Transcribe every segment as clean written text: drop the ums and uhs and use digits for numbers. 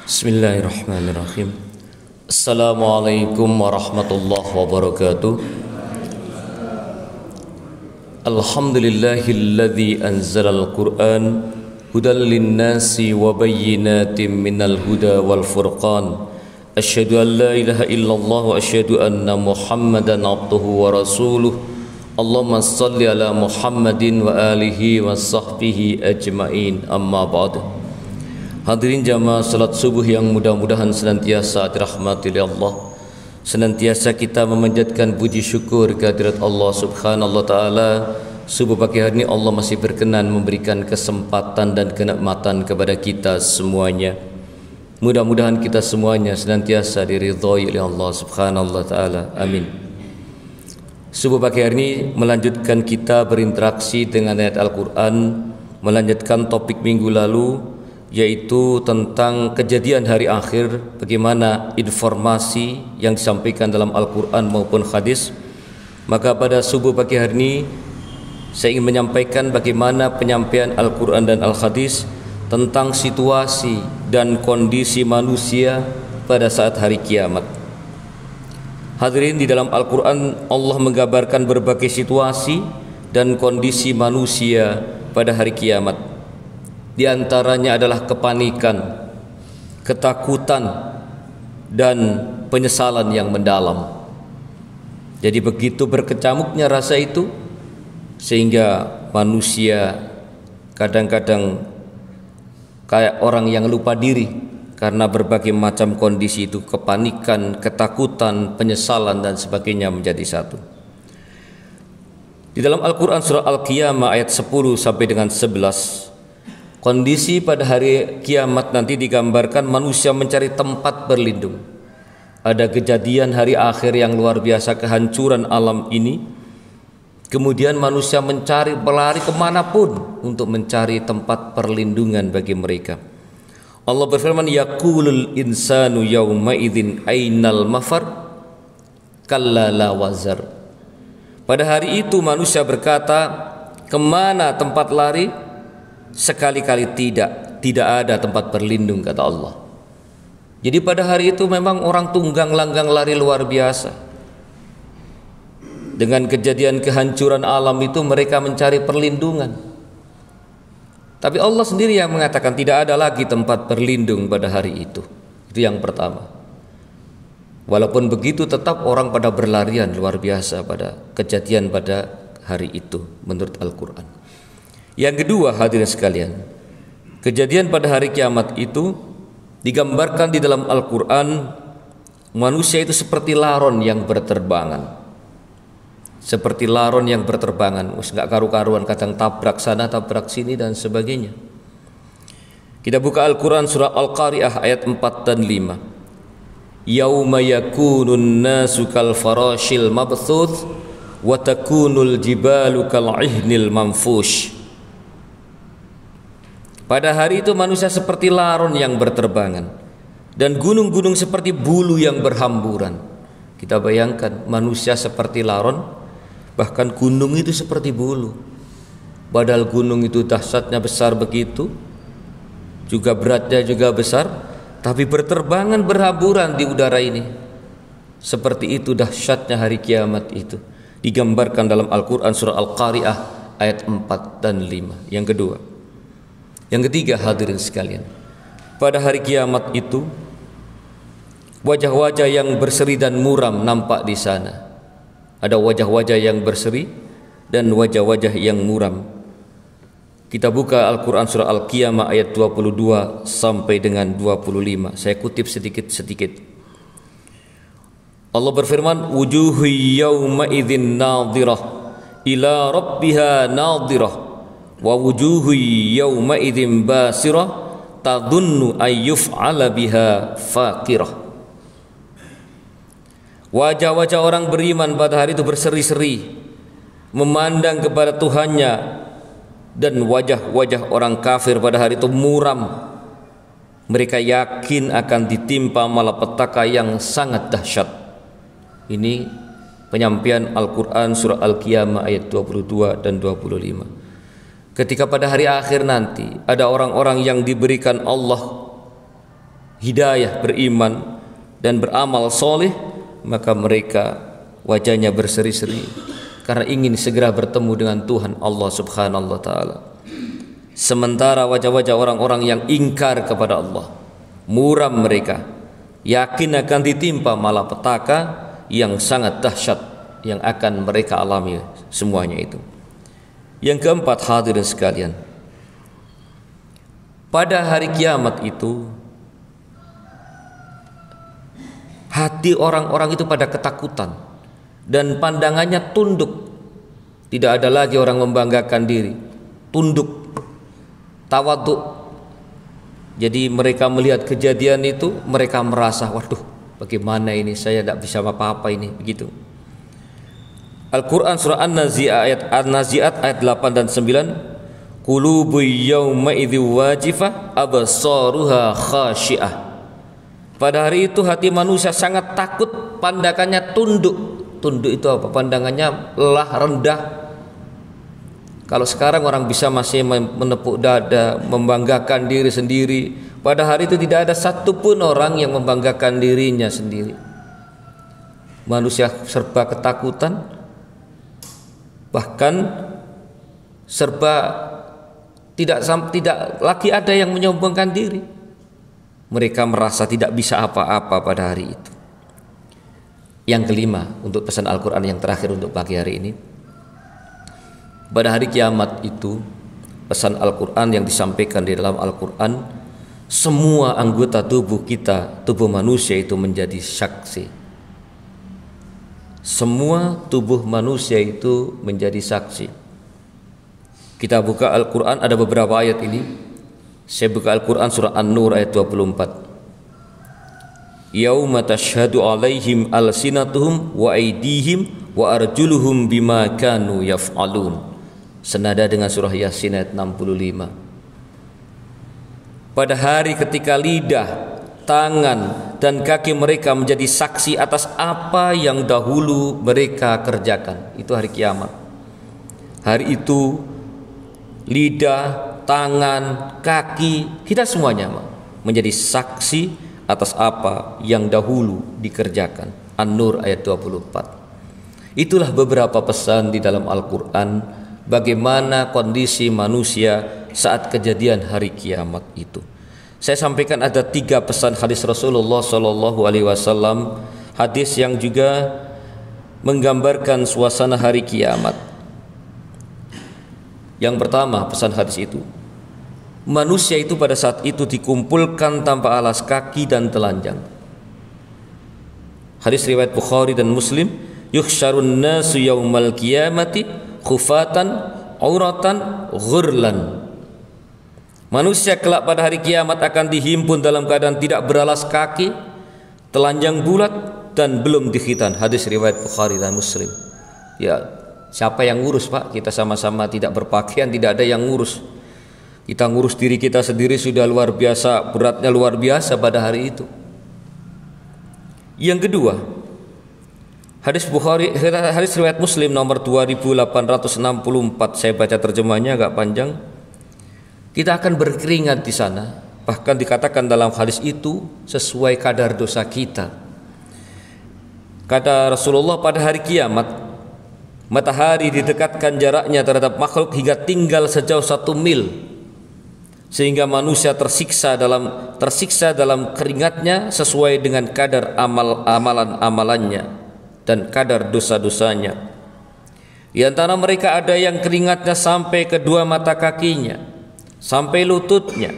Bismillahirrahmanirrahim. Assalamualaikum warahmatullahi wabarakatuh. Alhamdulillahilladzi anzalal Qur'an hudal linnasi wa bayyinatin minal huda wal furqan. Asyhadu an la ilaha illallah wa asyhadu anna Muhammadan abduhu wa rasuluh. Allahumma shalli ala Muhammadin wa alihi wa sahbihi ajmain. Amma ba'du. Hadirin jamaah salat subuh yang mudah-mudahan senantiasa dirahmati oleh Allah. Senantiasa kita memanjatkan puji syukur kehadirat Allah Subhanahu wa taala. Subuh pagi hari ini Allah masih berkenan memberikan kesempatan dan kenikmatan kepada kita semuanya. Mudah-mudahan kita semuanya senantiasa diridhai oleh Allah Subhanahu wa taala. Amin. Subuh pagi hari ini melanjutkan kita berinteraksi dengan ayat Al-Qur'an, melanjutkan topik minggu lalu, yaitu tentang kejadian hari akhir, bagaimana informasi yang disampaikan dalam Al-Quran maupun hadis. Maka pada subuh pagi hari ini saya ingin menyampaikan bagaimana penyampaian Al-Quran dan Al-Hadis tentang situasi dan kondisi manusia pada saat hari kiamat. Hadirin, di dalam Al-Quran Allah menggambarkan berbagai situasi dan kondisi manusia pada hari kiamat. Di antaranya adalah kepanikan, ketakutan, dan penyesalan yang mendalam. Jadi begitu berkecamuknya rasa itu, sehingga manusia kadang-kadang kayak orang yang lupa diri karena berbagai macam kondisi itu, kepanikan, ketakutan, penyesalan, dan sebagainya menjadi satu. Di dalam Al-Quran surah Al-Qiyamah ayat 10 sampai dengan 11, kondisi pada hari kiamat nanti digambarkan manusia mencari tempat berlindung. Ada kejadian hari akhir yang luar biasa, kehancuran alam ini. Kemudian manusia mencari, berlari kemanapun untuk mencari tempat perlindungan bagi mereka. Allah berfirman, yaqulul insanu yawma idzin ainal mafar kalla la wazar. Pada hari itu manusia berkata, kemana tempat lari? Sekali-kali tidak ada tempat berlindung, kata Allah. Jadi pada hari itu memang orang tunggang langgang lari luar biasa. Dengan kejadian kehancuran alam itu mereka mencari perlindungan. Tapi Allah sendiri yang mengatakan tidak ada lagi tempat berlindung pada hari itu. Itu yang pertama. Walaupun begitu tetap orang pada berlarian luar biasa pada kejadian pada hari itu menurut Al-Quran. Yang kedua, hadirin sekalian, kejadian pada hari kiamat itu digambarkan di dalam Al-Quran, manusia itu seperti laron yang berterbangan. Seperti laron yang berterbangan, nggak karu-karuan, kadang tabrak sana, tabrak sini, dan sebagainya. Kita buka Al-Quran surah Al-Qari'ah ayat 4 dan 5. Yauma yakunun nasu kal farashil mabthuth wa takunul jibalu kal ihnil manfush. Pada hari itu manusia seperti laron yang berterbangan dan gunung-gunung seperti bulu yang berhamburan. Kita bayangkan manusia seperti laron, bahkan gunung itu seperti bulu. Padahal gunung itu dahsyatnya besar begitu, juga beratnya juga besar, tapi berterbangan berhamburan di udara ini. Seperti itu dahsyatnya hari kiamat itu. Digambarkan dalam Al-Quran surah Al-Qari'ah ayat 4 dan 5. Yang kedua. Yang ketiga, hadirin sekalian, pada hari kiamat itu wajah-wajah yang berseri dan muram nampak di sana. Ada wajah-wajah yang berseri dan wajah-wajah yang muram. Kita buka Al-Quran surah Al-Qiyamah ayat 22 sampai dengan 25. Saya kutip sedikit-sedikit. Allah berfirman, wujuhu yawma idzin nadhirah ila rabbiha nadhirah wa wujuhu yawma idzin basirah tadhunnu ayyuf'ala biha faqirah. Wajah-wajah orang beriman pada hari itu berseri-seri memandang kepada Tuhannya, dan wajah-wajah orang kafir pada hari itu muram. Mereka yakin akan ditimpa malapetaka yang sangat dahsyat. Ini penyampaian Al-Quran surah Al-Qiyamah ayat 22 dan 25. Ketika pada hari akhir nanti ada orang-orang yang diberikan Allah hidayah, beriman dan beramal soleh, maka mereka wajahnya berseri-seri karena ingin segera bertemu dengan Tuhan Allah Subhanahu wa taala. Sementara wajah-wajah orang-orang yang ingkar kepada Allah, muram mereka, yakin akan ditimpa malapetaka yang sangat dahsyat yang akan mereka alami semuanya itu. Yang keempat, hadirin sekalian, pada hari kiamat itu hati orang-orang itu pada ketakutan dan pandangannya tunduk. Tidak ada lagi orang membanggakan diri, tunduk, tawaduk. Jadi mereka melihat kejadian itu, mereka merasa, waduh, bagaimana ini, saya tidak bisa apa-apa ini, begitu. Al-Quran surah An-Nazi'at ayat 8 dan 9, qulubu yawma idzi wajifah absaruha khashi'ah. Pada hari itu hati manusia sangat takut, pandangannya tunduk. Tunduk itu apa? Pandangannya lelah, rendah. Kalau sekarang orang bisa masih menepuk dada, membanggakan diri sendiri, pada hari itu tidak ada satupun orang yang membanggakan dirinya sendiri. Manusia serba ketakutan, bahkan serba tidak lagi ada yang menyombongkan diri. Mereka merasa tidak bisa apa-apa pada hari itu. Yang kelima, untuk pesan Al-Quran yang terakhir untuk pagi hari ini, pada hari kiamat itu, pesan Al-Quran yang disampaikan di dalam Al-Quran, semua anggota tubuh kita, tubuh manusia itu menjadi saksi. Semua tubuh manusia itu menjadi saksi. Kita buka Al-Quran, ada beberapa ayat ini. Saya buka Al-Quran surah An-Nur ayat 24. Yauma tashhadu alaihim alsinatuhum wa aydihim wa arjuluhum bima kanu yaf'alun. Senada dengan surah Yasin ayat 65. Pada hari ketika lidah, tangan dan kaki mereka menjadi saksi atas apa yang dahulu mereka kerjakan. Itu hari kiamat. Hari itu lidah, tangan, kaki, kita semuanya menjadi saksi atas apa yang dahulu dikerjakan. An-Nur ayat 24. Itulah beberapa pesan di dalam Al-Quran bagaimana kondisi manusia saat kejadian hari kiamat itu. Saya sampaikan ada 3 pesan hadis Rasulullah Shallallahu Alaihi Wasallam, hadis yang juga menggambarkan suasana hari kiamat. Yang pertama, pesan hadis itu, manusia itu pada saat itu dikumpulkan tanpa alas kaki dan telanjang. Hadis riwayat Bukhari dan Muslim, yuhsyarun nasu yaumal qiyamati khufatan auratan ghurlan. Manusia kelak pada hari kiamat akan dihimpun dalam keadaan tidak beralas kaki, telanjang bulat dan belum dikhitan. Hadis riwayat Bukhari dan Muslim. Ya, siapa yang ngurus, Pak? Kita sama-sama tidak berpakaian, tidak ada yang ngurus. Kita ngurus diri kita sendiri sudah luar biasa, beratnya luar biasa pada hari itu. Yang kedua, hadis Bukhari, hadis riwayat Muslim nomor 2864, saya baca terjemahnya agak panjang. Kita akan berkeringat di sana, bahkan dikatakan dalam hadis itu sesuai kadar dosa kita. Kata Rasulullah, pada hari kiamat matahari didekatkan jaraknya terhadap makhluk hingga tinggal sejauh 1 mil, sehingga manusia tersiksa dalam keringatnya sesuai dengan kadar amalan-amalannya dan kadar dosa-dosanya. Di antara mereka ada yang keringatnya sampai kedua mata kakinya, sampai lututnya,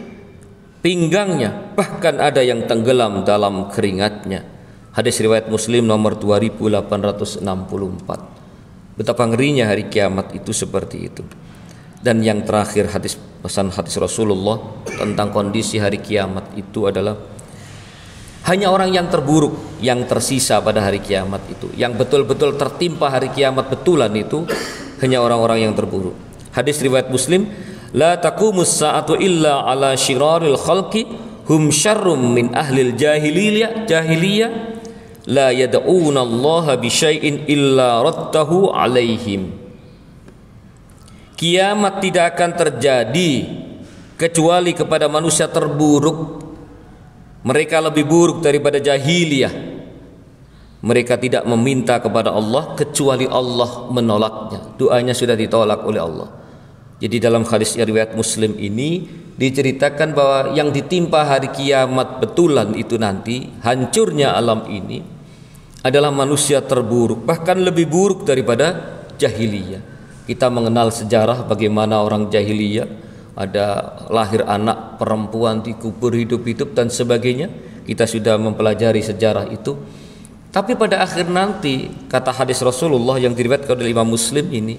pinggangnya, bahkan ada yang tenggelam dalam keringatnya. Hadis riwayat Muslim nomor 2864. Betapa ngerinya hari kiamat itu seperti itu. Dan yang terakhir, pesan hadis Rasulullah tentang kondisi hari kiamat itu adalah hanya orang yang terburuk yang tersisa pada hari kiamat itu. Yang betul-betul tertimpa hari kiamat betulan itu hanya orang-orang yang terburuk. Hadis riwayat Muslim, la taqumus sa'atu illa ala syiraril khalqi hum syarrum min ahlil jahiliyah la yad'una Allah bi syai'in illa raddahu alaihim. Kiamat tidak akan terjadi kecuali kepada manusia terburuk Mereka lebih buruk daripada jahiliyah. Mereka tidak meminta kepada Allah kecuali Allah menolaknya. Doanya sudah ditolak oleh Allah. Jadi dalam hadis riwayat Muslim ini diceritakan bahwa yang ditimpa hari kiamat betulan itu nanti, hancurnya alam ini, adalah manusia terburuk, bahkan lebih buruk daripada jahiliyah. Kita mengenal sejarah bagaimana orang jahiliyah, ada lahir anak perempuan dikubur hidup-hidup dan sebagainya. Kita sudah mempelajari sejarah itu. Tapi pada akhir nanti, kata hadis Rasulullah yang diriwayatkan oleh Imam Muslim ini,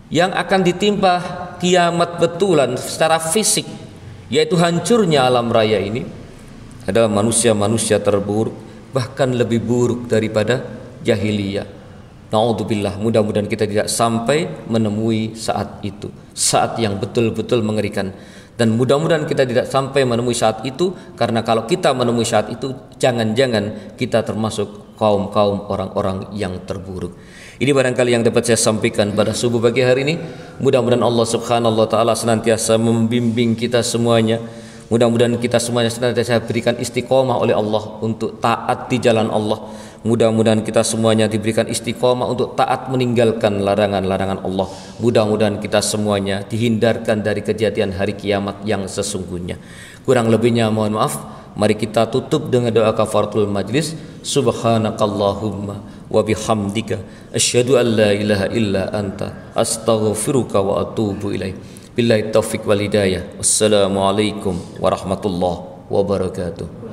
yang akan ditimpa kiamat betulan secara fisik, yaitu hancurnya alam raya ini, adalah manusia-manusia terburuk, bahkan lebih buruk daripada jahiliyah. Na'udzubillah, mudah-mudahan kita tidak sampai menemui saat itu, saat yang betul-betul mengerikan. Dan mudah-mudahan kita tidak sampai menemui saat itu, karena kalau kita menemui saat itu, jangan-jangan kita termasuk kaum-kaum orang-orang yang terburuk. Ini barangkali yang dapat saya sampaikan pada subuh pagi hari ini. Mudah-mudahan Allah Subhanahu wa taala senantiasa membimbing kita semuanya. Mudah-mudahan kita semuanya senantiasa diberikan istiqomah oleh Allah untuk taat di jalan Allah. Mudah-mudahan kita semuanya diberikan istiqomah untuk taat meninggalkan larangan-larangan Allah. Mudah-mudahan kita semuanya dihindarkan dari kejadian hari kiamat yang sesungguhnya. Kurang lebihnya mohon maaf. Mari kita tutup dengan doa kafaratul majlis. Subhanakallahumma wa bihamdika asyhadu an la ilaha illa anta astaghfiruka wa atubu ilaik. Billahi taufiq wal hidayah. Wassalamualaikum warahmatullahi wabarakatuh.